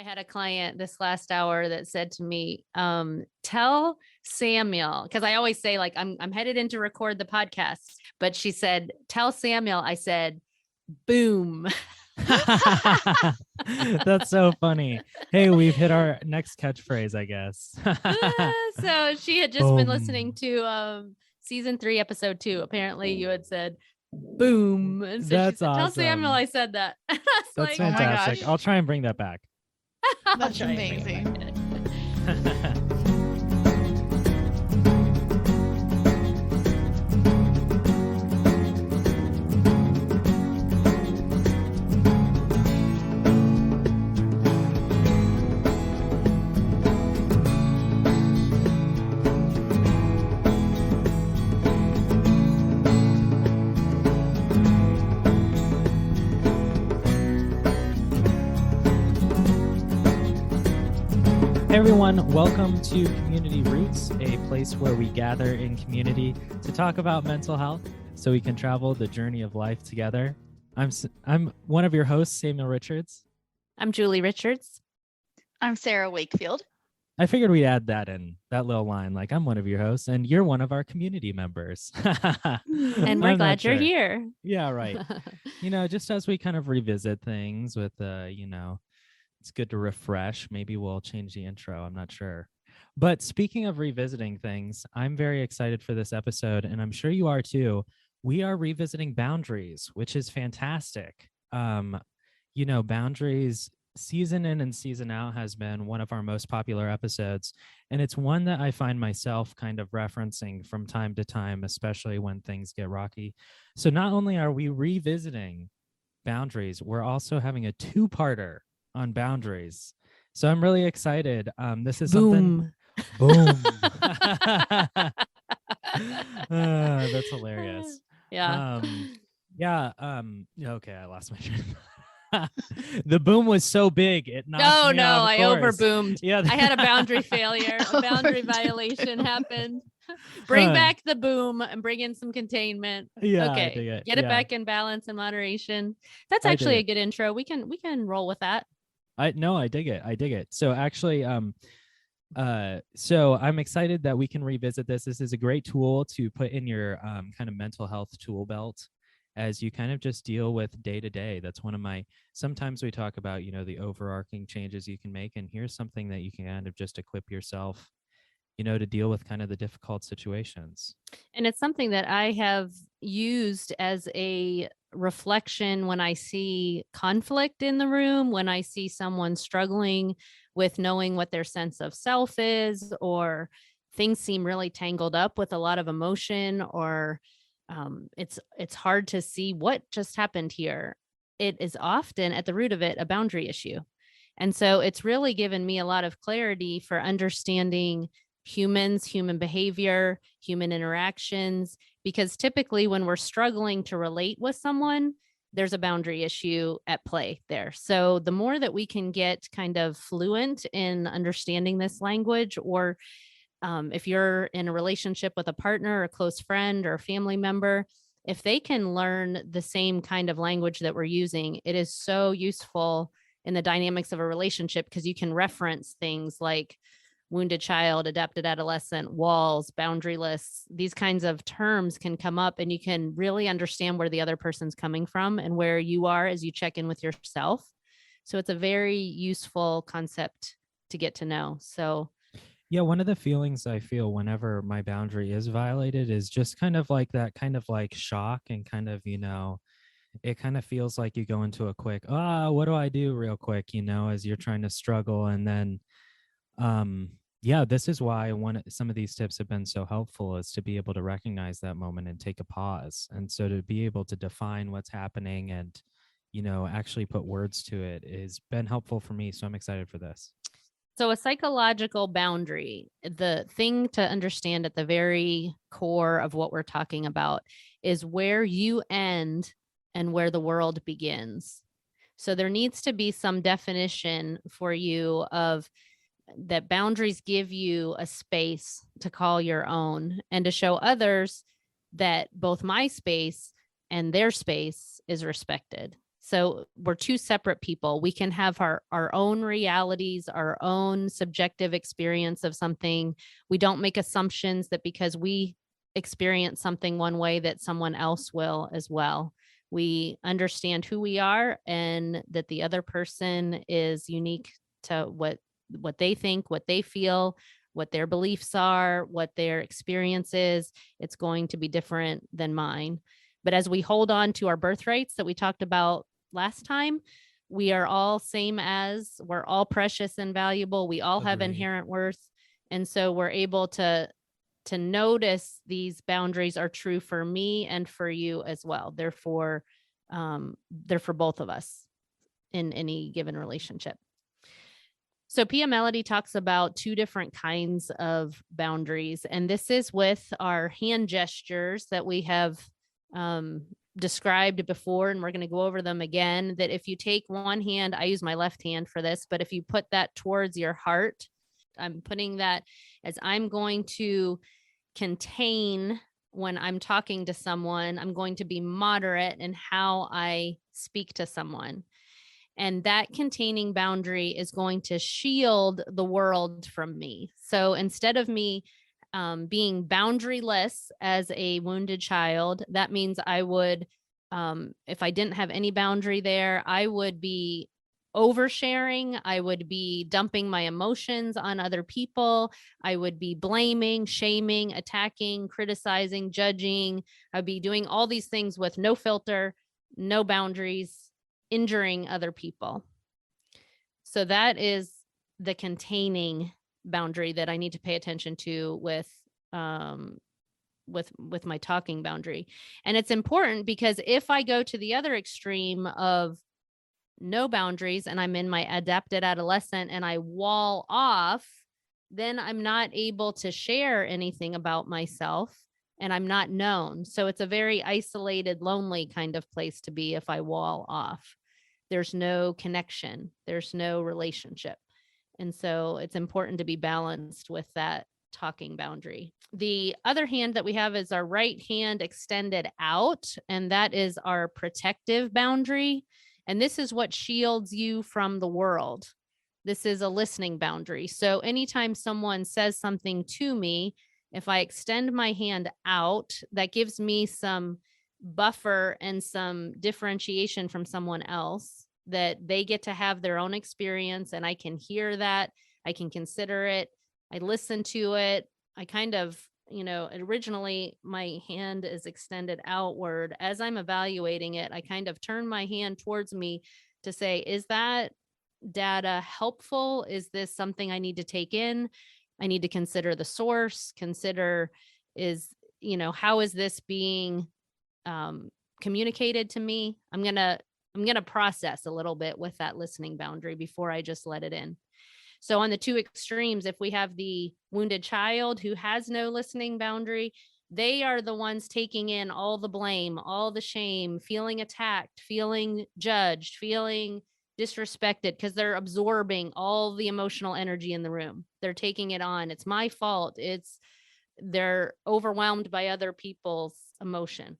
I had a client this last hour that said to me, tell Samuel, because I always say, like, I'm headed in to record the podcast, but she said, tell Samuel. I said, boom. That's so funny. Hey, we've hit our next catchphrase, I guess. So she had just been listening to season 3, episode 2. Apparently you had said boom. And so That's she said, tell Samuel awesome. I said that. That's like, fantastic. gosh. I'll try and bring that back. That's amazing. Hey everyone, welcome to Community Roots, a place where we gather in community to talk about mental health so we can travel the journey of life together. I'm one of your hosts, Samuel Richards. I'm Julie Richards. I'm Sarah Wakefield. I figured we'd add that in, that little line, like I'm one of your hosts and you're one of our community members. And we're glad you're here. Yeah, right. Just as we kind of revisit things with, it's good to refresh. Maybe we'll change the intro. I'm not sure. But speaking of revisiting things, I'm very excited for this episode, and I'm sure you are too. We are revisiting boundaries, which is fantastic. Boundaries season in and season out has been one of our most popular episodes, and it's one that I find myself kind of referencing from time to time, especially when things get rocky. So not only are we revisiting boundaries, we're also having a two-parter on boundaries. So I'm really excited. This is Boom. Boom. That's hilarious. Yeah. Okay, I lost my train. The boom was so big it knocked me out of I course. overboomed. Yeah, I had a boundary failure. A boundary violation happened. Bring back the boom and bring in some containment. Yeah, okay. I dig it. Get it back in balance and moderation. That's I actually dig a good intro. We can roll with that. I dig it. So actually, so I'm excited that we can revisit this. This is a great tool to put in your kind of mental health tool belt as you kind of just deal with day to day. That's one of my, sometimes we talk about, the overarching changes you can make. And here's something that you can kind of just equip yourself, to deal with kind of the difficult situations. And it's something that I have used as a reflection when I see conflict in the room, when I see someone struggling with knowing what their sense of self is, or things seem really tangled up with a lot of emotion, or it's hard to see what just happened here. It is often at the root of it a boundary issue. And so it's really given me a lot of clarity for understanding humans, human behavior, human interactions, because typically when we're struggling to relate with someone, there's a boundary issue at play there. So the more that we can get kind of fluent in understanding this language, or if you're in a relationship with a partner, a close friend, or a family member, if they can learn the same kind of language that we're using, it is so useful in the dynamics of a relationship, because you can reference things like wounded child, adapted adolescent, walls, boundaryless. These kinds of terms can come up, and you can really understand where the other person's coming from and where you are as you check in with yourself. So it's a very useful concept to get to know. So yeah, one of the feelings I feel whenever my boundary is violated is just kind of like that kind of like shock, and kind of, it kind of feels like you go into a quick, what do I do real quick, as you're trying to struggle. And then, this is why some of these tips have been so helpful, is to be able to recognize that moment and take a pause. And so to be able to define what's happening and, actually put words to it has been helpful for me. So I'm excited for this. So a psychological boundary, the thing to understand at the very core of what we're talking about, is where you end and where the world begins. So there needs to be some definition for you of that boundaries give you a space to call your own, and to show others that both my space and their space is respected. So we're two separate people. We can have our own realities, our own subjective experience of something. We don't make assumptions that because we experience something one way that someone else will as well. We understand who we are and that the other person is unique to what they think, what they feel, what their beliefs are, what their experience is. It's going to be different than mine. But as we hold on to our birthrights that we talked about last time, we are all we're all precious and valuable. We all have Agreed. inherent worth. And so we're able to notice these boundaries are true for me and for you as well. Therefore, they're for both of us in any given relationship. So Pia Melody talks about two different kinds of boundaries, and this is with our hand gestures that we have described before, and we're going to go over them again. That if you take one hand, I use my left hand for this, but if you put that towards your heart, I'm putting that as I'm going to contain when I'm talking to someone. I'm going to be moderate in how I speak to someone. And that containing boundary is going to shield the world from me. So instead of me being boundaryless as a wounded child, that means I would, if I didn't have any boundary there, I would be oversharing. I would be dumping my emotions on other people. I would be blaming, shaming, attacking, criticizing, judging. I'd be doing all these things with no filter, no boundaries, injuring other people. So that is the containing boundary that I need to pay attention to with my talking boundary. And it's important because if I go to the other extreme of no boundaries and I'm in my adapted adolescent and I wall off, then I'm not able to share anything about myself and I'm not known. So it's a very isolated, lonely kind of place to be if I wall off. There's no connection, there's no relationship. And so it's important to be balanced with that talking boundary. The other hand that we have is our right hand extended out, and that is our protective boundary. And this is what shields you from the world. This is a listening boundary. So anytime someone says something to me, if I extend my hand out, that gives me some buffer and some differentiation from someone else, that they get to have their own experience and I can hear that. I can consider it. I listen to it. I kind of, originally my hand is extended outward. As I'm evaluating it, I kind of turn my hand towards me to say, is that data helpful? Is this something I need to take in? I need to consider the source, how is this being communicated to me? I'm going to process a little bit with that listening boundary before I just let it in. So on the two extremes, if we have the wounded child who has no listening boundary, they are the ones taking in all the blame, all the shame, feeling attacked, feeling judged, feeling disrespected, because they're absorbing all the emotional energy in the room. They're taking it on. It's my fault. They're overwhelmed by other people's emotion.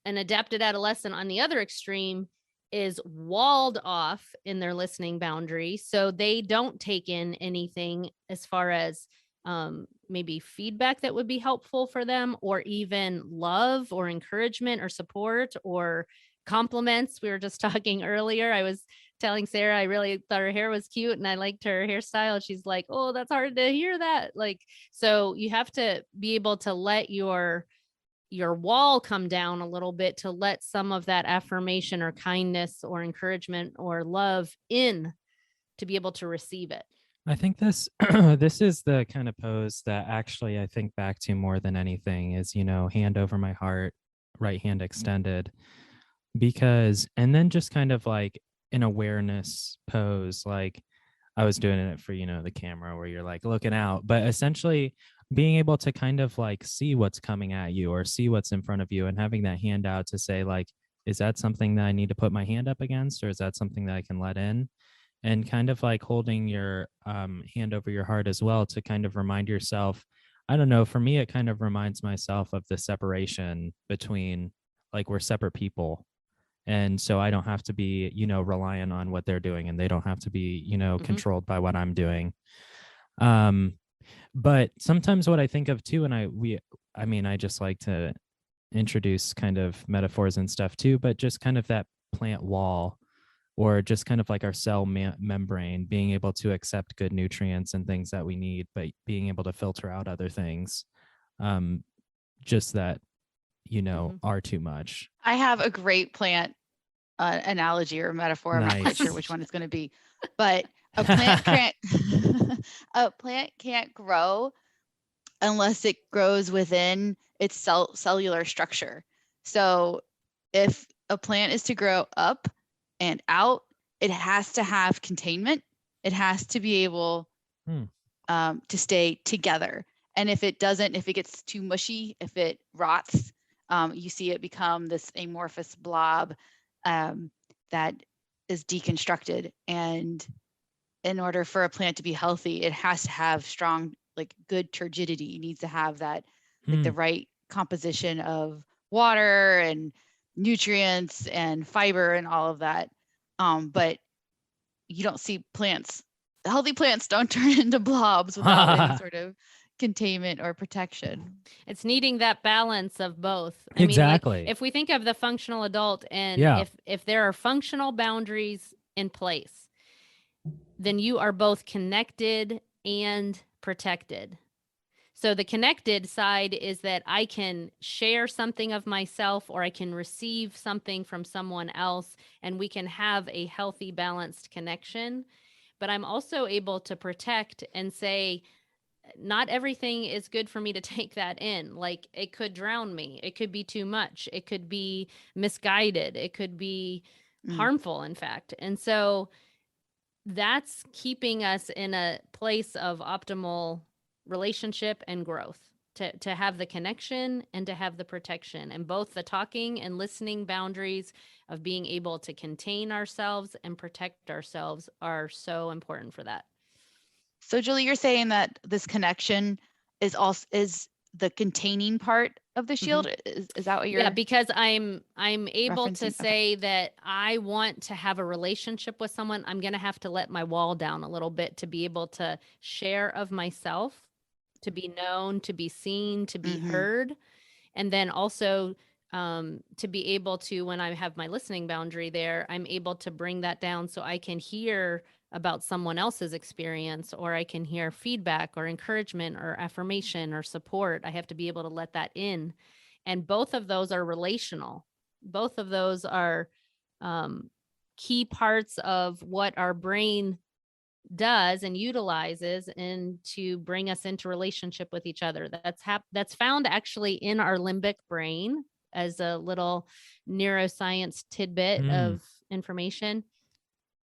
An adapted adolescent on the other extreme is walled off in their listening boundary. So they don't take in anything as far as maybe feedback that would be helpful for them, or even love or encouragement or support or compliments. We were just talking earlier. I was telling Sarah I really thought her hair was cute and I liked her hairstyle. She's like, oh, that's hard to hear that. So you have to be able to let your wall come down a little bit to let some of that affirmation or kindness or encouragement or love in, to be able to receive it. I think this this is the kind of pose that actually I think back to more than anything is, hand over my heart, right hand extended, and then just kind of like an awareness pose, like I was doing it for, the camera where you're like looking out, but essentially being able to kind of like see what's coming at you or see what's in front of you and having that hand out to say, like, is that something that I need to put my hand up against, or is that something that I can let in? And kind of like holding your hand over your heart as well to kind of remind yourself. I don't know, for me, it kind of reminds myself of the separation between, like, we're separate people. And so I don't have to be, reliant on what they're doing, and they don't have to be, Mhm. controlled by what I'm doing. But sometimes what I think of too, and I just like to introduce kind of metaphors and stuff too, but just kind of that plant wall, or just kind of like our cell membrane being able to accept good nutrients and things that we need, but being able to filter out other things, just that, Mhm. are too much. I have a great plant analogy or metaphor. I'm not quite sure Nice. which one it's going to be, but a plant can't a plant can't grow unless it grows within its cellular structure. So if a plant is to grow up and out, it has to have containment. It has to be able to stay together. And if it doesn't, if it gets too mushy, if it rots, you see it become this amorphous blob that is deconstructed. And in order for a plant to be healthy, it has to have strong, like good turgidity. It needs to have that, like the right composition of water and nutrients and fiber and all of that. But you don't see plants, healthy plants don't turn into blobs without any sort of containment or protection. It's needing that balance of both. I mean, Exactly. like if we think of the functional adult, and Yeah. if there are functional boundaries in place, then you are both connected and protected. So the connected side is that I can share something of myself, or I can receive something from someone else, and we can have a healthy, balanced connection. But I'm also able to protect and say, not everything is good for me to take that in. Like it could drown me. It could be too much. It could be misguided. It could be harmful, in fact. And so that's keeping us in a place of optimal relationship and growth, to have the connection and to have the protection, and both the talking and listening boundaries of being able to contain ourselves and protect ourselves are so important for that. So Julie, you're saying that this connection is also the containing part of the shield. Is that what you're? Yeah, because I'm able to referencing? say that I want to have a relationship with someone. I'm going to have to let my wall down a little bit to be able to share of myself, to be known, to be seen, to be heard. And then also to be able to, when I have my listening boundary there, I'm able to bring that down so I can hear about someone else's experience, or I can hear feedback or encouragement or affirmation or support. I have to be able to let that in. And both of those are relational. Both of those are key parts of what our brain does and utilizes, and to bring us into relationship with each other. That's found actually in our limbic brain as a little neuroscience tidbit of information.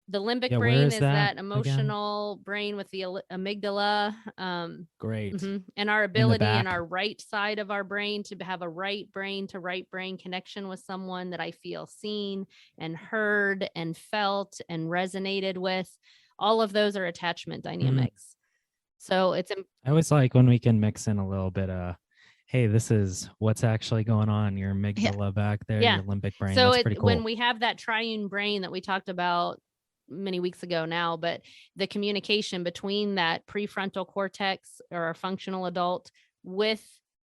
The limbic brain is that emotional brain with the amygdala. Great. And our ability in our right side of our brain to have a right brain to right brain connection with someone that I feel seen and heard and felt and resonated with. All of those are attachment dynamics. So it's I always like when we can mix in a little bit of, hey, this is what's actually going on, your amygdala back there, your limbic brain. So that's pretty cool. When we have that triune brain that we talked about many weeks ago now, but the communication between that prefrontal cortex, or our functional adult, with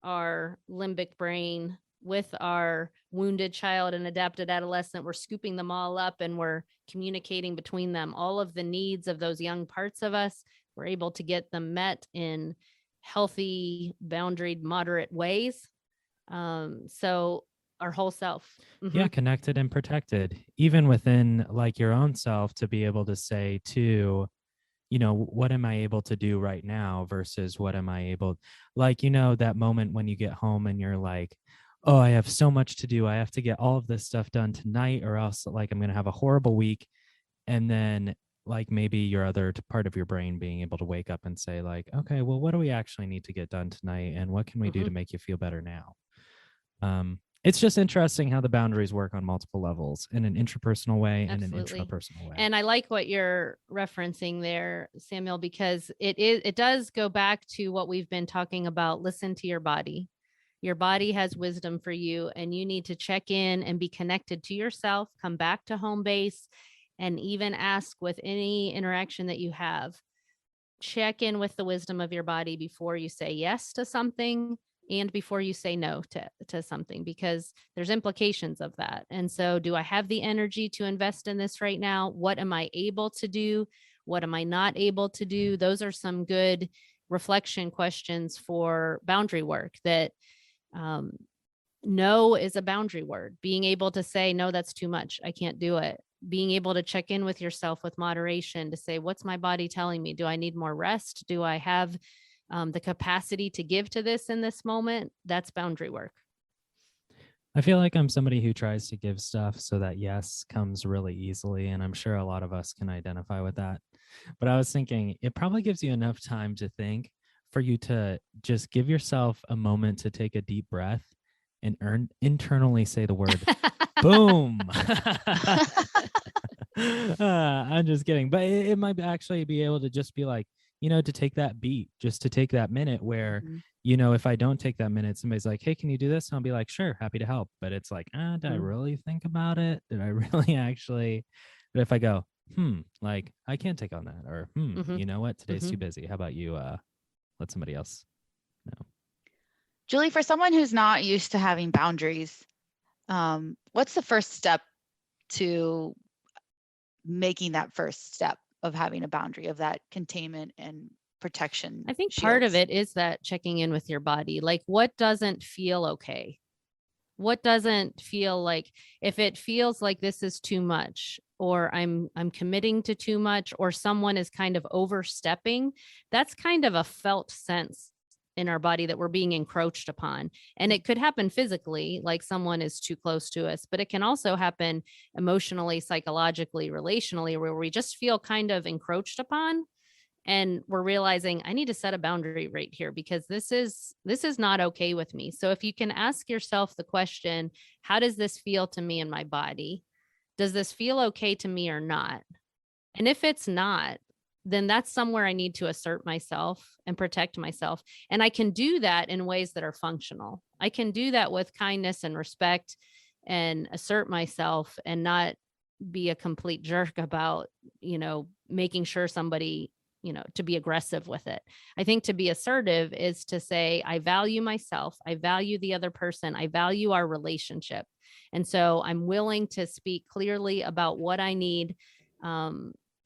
our limbic brain, with our wounded child and adapted adolescent, we're scooping them all up and we're communicating between them. All of the needs of those young parts of us, we're able to get them met in healthy, boundaried, moderate ways. So our whole self. Yeah, connected and protected, even within like your own self, to be able to say too, what am I able to do right now versus what am I able, like, that moment when you get home and you're like, oh, I have so much to do. I have to get all of this stuff done tonight, or else like I'm going to have a horrible week. And then like maybe your other part of your brain being able to wake up and say like, okay, well, what do we actually need to get done tonight? And what can we do to make you feel better now? It's just interesting how the boundaries work on multiple levels, in an interpersonal way and an intrapersonal way. And I like what you're referencing there, Samuel, because it does go back to what we've been talking about. Listen to your body. Your body has wisdom for you, and you need to check in and be connected to yourself, come back to home base, and even ask with any interaction that you have, check in with the wisdom of your body before you say yes to something and before you say no to something, because there's implications of that. And so, do I have the energy to invest in this right now? What am I able to do? What am I not able to do? Those are some good reflection questions for boundary work. That um, no is a boundary word. Being able to say, no, that's too much. I can't do it. Being able to check in with yourself with moderation to say, what's my body telling me? Do I need more rest? Do I have the capacity to give to this in this moment? That's boundary work. I feel like I'm somebody who tries to give stuff so that yes comes really easily. And I'm sure a lot of us can identify with that. But I was thinking it probably gives you enough time to think for you to just give yourself a moment to take a deep breath and internally say the word boom. I'm just kidding. But it might actually be able to just be like, to take that beat, just to take that minute where, if I don't take that minute, somebody's like, hey, can you do this? And I'll be like, sure, happy to help. But it's like, did I really think about it? Did I really actually? But if I go, like, I can't take on that, or you know what? Today's too busy. How about you let somebody else know? Julie, for someone who's not used to having boundaries, what's the first step to making that first step of having a boundary, of that containment and protection? I think part of it is that checking in with your body. Like, what doesn't feel okay? What doesn't feel like, if it feels like this is too much, or I'm committing to too much, or someone is kind of overstepping, that's kind of a felt sense in our body that we're being encroached upon. And it could happen physically, like someone is too close to us, but it can also happen emotionally, psychologically, relationally, where we just feel kind of encroached upon. And we're realizing I need to set a boundary right here, because this is not okay with me. So if you can ask yourself the question, how does this feel to me in my body? Does this feel okay to me or not? And if it's not, then that's somewhere I need to assert myself and protect myself. And I can do that in ways that are functional. I can do that with kindness and respect and assert myself, and not be a complete jerk about, making sure somebody, to be aggressive with it. I think to be assertive is to say, I value myself. I value the other person. I value our relationship. And so I'm willing to speak clearly about what I need,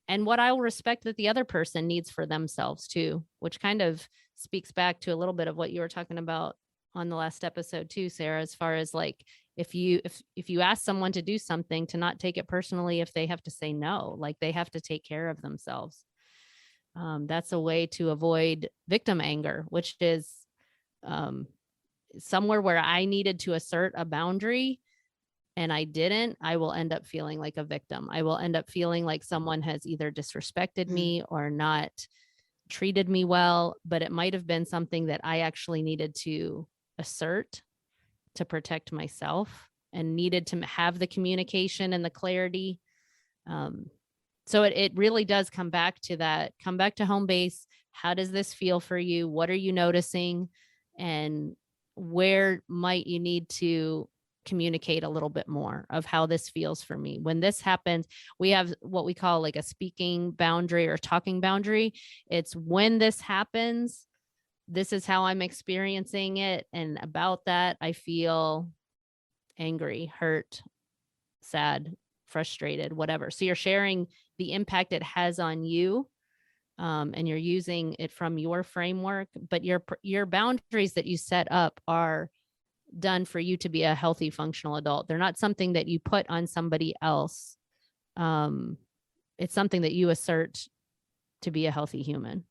and what I will respect that the other person needs for themselves too, which kind of speaks back to a little bit of what you were talking about on the last episode too, Sarah, as far as like, if you ask someone to do something, to not take it personally if they have to say no, like they have to take care of themselves. That's a way to avoid victim anger, which is somewhere where I needed to assert a boundary and I didn't, I will end up feeling like a victim. I will end up feeling like someone has either disrespected me or not treated me well, but it might have been something that I actually needed to assert to protect myself, and needed to have the communication and the clarity. So it really does come back to home base. How does this feel for you? What are you noticing? And where might you need to communicate a little bit more of how this feels for me? When this happens, we have what we call like a speaking boundary or talking boundary. It's when this happens, this is how I'm experiencing it. And about that, I feel angry, hurt, sad, frustrated, whatever. So you're sharing the impact it has on you, and you're using it from your framework, but your boundaries that you set up are done for you to be a healthy, functional adult. They're not something that you put on somebody else. It's something that you assert to be a healthy human.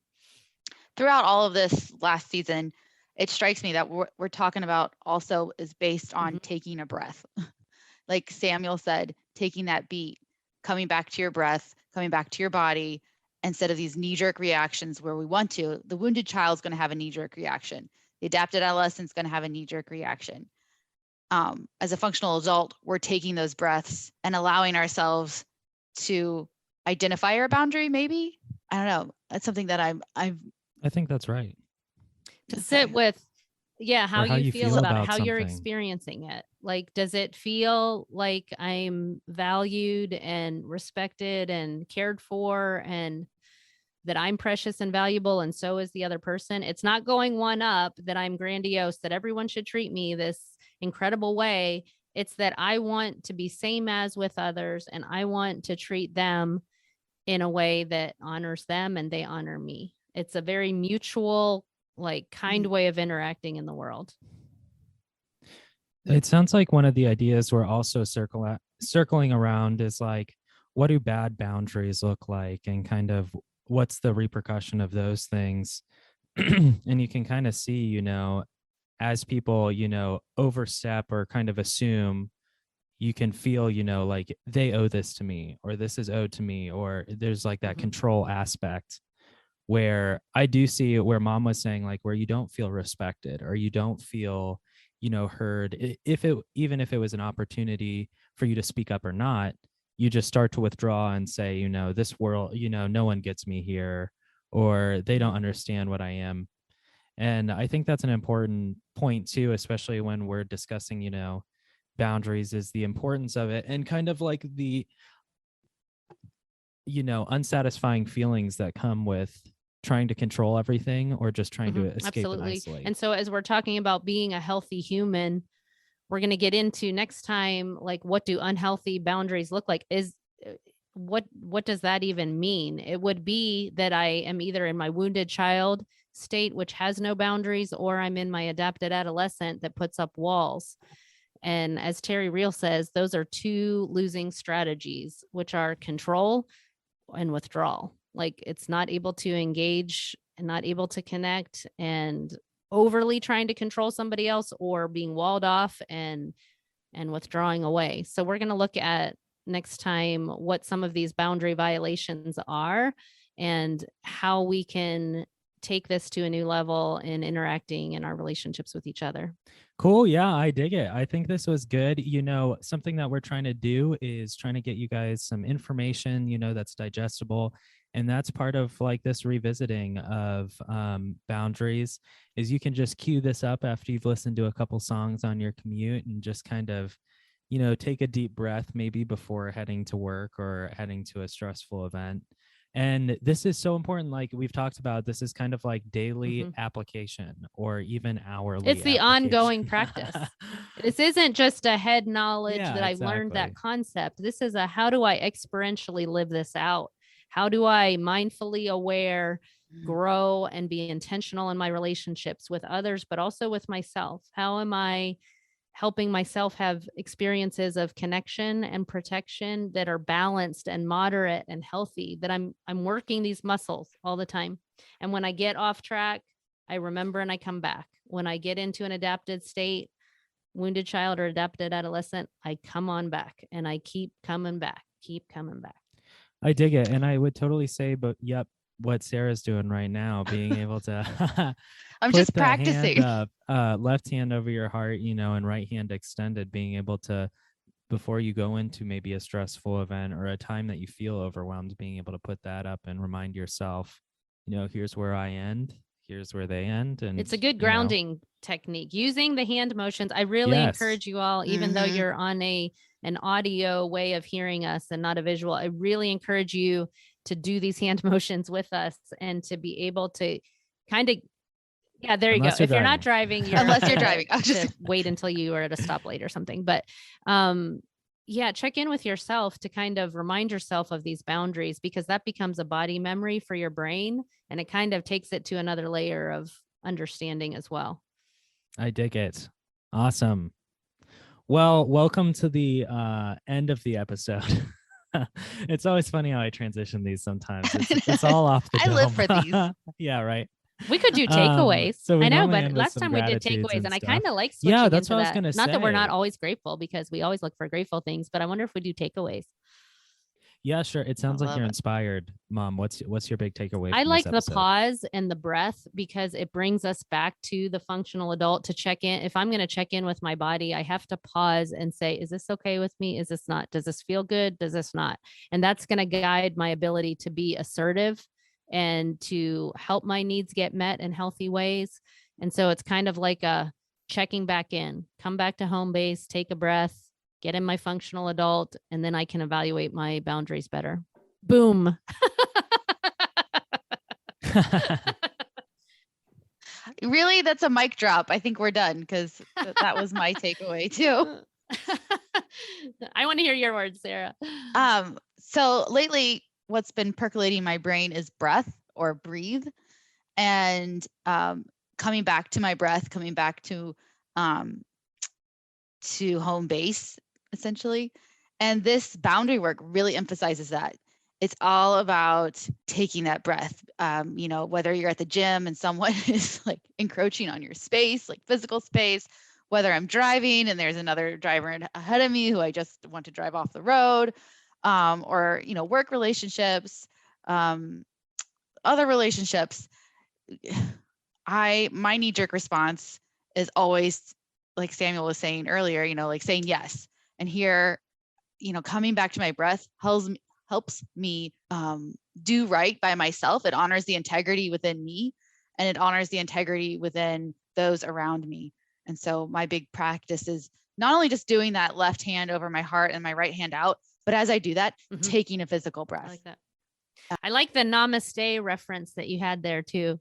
Throughout all of this last season, it strikes me that what we're talking about also is based on taking a breath. Like Samuel said, taking that beat, coming back to your breath, coming back to your body, instead of these knee-jerk reactions where we want to. The wounded child is going to have a knee-jerk reaction. The adapted adolescent is going to have a knee-jerk reaction. As a functional adult, we're taking those breaths and allowing ourselves to identify our boundary, maybe. I don't know. That's something that I think that's right. To sit with Yeah, how or how you you feel feel about it, about how you're something. experiencing it. Like, does it feel like I'm valued and respected and cared for, and that I'm precious and valuable, and so is the other person? It's not going one up, that I'm grandiose, that everyone should treat me this incredible way. It's that I want to be same as with others, and I want to treat them in a way that honors them and they honor me. It's a very mutual, like, kind Mhm. way of interacting in the world. It sounds like one of the ideas we're also circling around is like, what do bad boundaries look like, and kind of what's the repercussion of those things? And you can kind of see, as people, overstep or kind of assume, you can feel, like they owe this to me, or this is owed to me, or there's like that Mhm. control aspect where I do see where mom was saying, like, where you don't feel respected or you don't feel, heard. If it, even if it was an opportunity for you to speak up or not, you just start to withdraw and say, this world, no one gets me here, or they don't understand what I am. And I think that's an important point too, especially when we're discussing, boundaries, is the importance of it, and kind of like the, unsatisfying feelings that come with trying to control everything or just trying to escape and Absolutely. isolate. And so, as we're talking about being a healthy human, we're going to get into next time, like, what do unhealthy boundaries look like? Is what does that even mean? It would be that I am either in my wounded child state, which has no boundaries, or I'm in my adapted adolescent that puts up walls. And as Terry Real says, those are two losing strategies, which are control and withdrawal. Like, it's not able to engage and not able to connect, and overly trying to control somebody else, or being walled off and withdrawing away. So we're going to look at next time what some of these boundary violations are, and how we can take this to a new level in interacting in our relationships with each other. Cool. Yeah, I dig it. I think this was good. Something that we're trying to do is trying to get you guys some information, that's digestible. And that's part of like this revisiting of boundaries, is you can just cue this up after you've listened to a couple songs on your commute, and just kind of, take a deep breath, maybe before heading to work or heading to a stressful event. And this is so important. Like we've talked about, this is kind of like daily application, or even hourly. It's the ongoing practice. This isn't just a head knowledge that I've learned that concept. This is a, how do I experientially live this out? How do I mindfully aware, grow, and be intentional in my relationships with others, but also with myself? How am I helping myself have experiences of connection and protection that are balanced and moderate and healthy, that I'm working these muscles all the time? And when I get off track, I remember and I come back. When I get into an adapted state, wounded child or adapted adolescent, I come on back, and I keep coming back, keep coming back. I dig it. And I would totally say, but yep, what Sarah's doing right now, being able to I'm put just the practicing. hand up, left hand over your heart, and right hand extended, being able to, before you go into maybe a stressful event or a time that you feel overwhelmed, being able to put that up and remind yourself, here's where I end, here's where they end. And it's a good grounding technique, using the hand motions. I really Yes. encourage you all, even though you're on an audio way of hearing us and not a visual, I really encourage you to do these hand motions with us, and to be able to kind of, yeah, there you go. If you're not driving, Unless you're driving, I'll just wait until you are at a stoplight or something. But yeah, check in with yourself to kind of remind yourself of these boundaries, because that becomes a body memory for your brain, and it kind of takes it to another layer of understanding as well. I dig it. Awesome. Well, welcome to the end of the episode. It's always funny how I transition these sometimes. It's all off the I dome. live for these. Yeah, right. We could do takeaways. So I know, but last time we did takeaways, and I kind of like switching Yeah, that's into what I was that. gonna Not that we're not say. always grateful, because we always look for grateful things, but I wonder if we do takeaways. Yeah, sure. It sounds like love you're it. inspired, Mom. What's your big takeaway? I from like this the episode? pause and the breath, because it brings us back to the functional adult to check in. If I'm going to check in with my body, I have to pause and say, is this okay with me? Is this not? Does this feel good? Does this not? And that's going to guide my ability to be assertive and to help my needs get met in healthy ways. And so it's kind of like a checking back in, come back to home base, take a breath, get in my functional adult, and then I can evaluate my boundaries better. Boom. Really, that's a mic drop. I think we're done because that was my takeaway too. I want to hear your words, Sarah. So lately, what's been percolating my brain is breath or breathe, and coming back to my breath, coming back to home base, essentially. And this boundary work really emphasizes that. It's all about taking that breath. Whether you're at the gym and someone is like encroaching on your space, like physical space, whether I'm driving and there's another driver ahead of me who I just want to drive off the road, or work relationships, other relationships. My knee-jerk response is always, like Samuel was saying earlier, like saying yes. And here, coming back to my breath helps me do right by myself. It honors the integrity within me, and it honors the integrity within those around me. And so my big practice is not only just doing that left hand over my heart and my right hand out, but as I do that, taking a physical breath. I like that. I like the namaste reference that you had there too.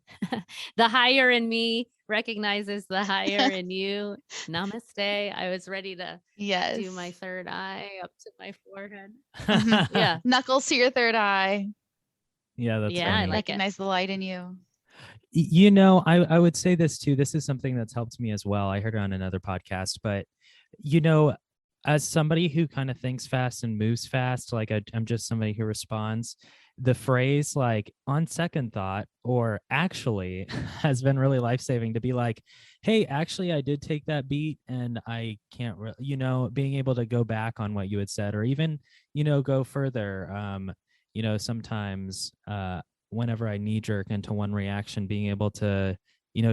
The higher in me recognizes the higher in you. Namaste. I was ready to do my third eye up to my forehead. Yeah. Knuckles to your third eye. Yeah, that's funny. I like Recognize the light in you. I would say this too. This is something that's helped me as well. I heard it on another podcast, but as somebody who kind of thinks fast and moves fast, like I'm just somebody who responds, the phrase like on second thought or actually has been really life-saving to be like, hey, actually I did take that beat and I can't being able to go back on what you had said, or even, go further. Sometimes whenever I knee jerk into one reaction, being able to,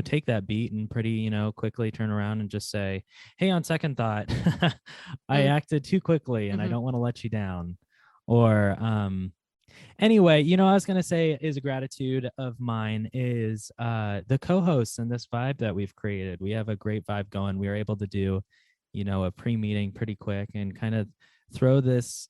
take that beat and pretty, quickly turn around and just say, hey, on second thought, I acted too quickly and I don't want to let you down. Or anyway, I was going to say is a gratitude of mine is the co-hosts and this vibe that we've created. We have a great vibe going. We were able to do, a pre-meeting pretty quick and kind of throw this,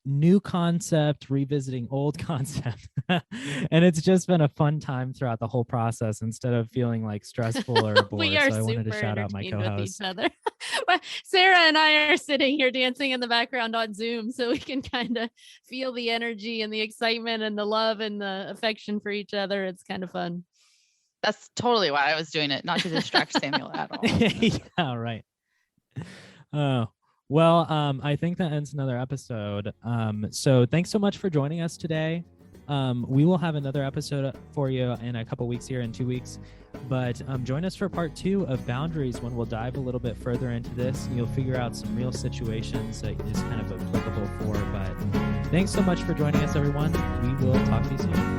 new concept, revisiting old concept. And it's just been a fun time throughout the whole process instead of feeling like stressful or bored. We are so I wanted to super shout out my entertained with co-hosts. each other. Sarah and I are sitting here dancing in the background on Zoom so we can kind of feel the energy and the excitement and the love and the affection for each other. It's kind of fun. That's totally why I was doing it, not to distract Samuel at all. Yeah, right. Oh. Well, I think that ends another episode. So thanks so much for joining us today. We will have another episode for you in a couple weeks here, in 2 weeks. But join us for part 2 of Boundaries, when we'll dive a little bit further into this and you'll figure out some real situations that is kind of applicable for. But thanks so much for joining us, everyone. We will talk to you soon.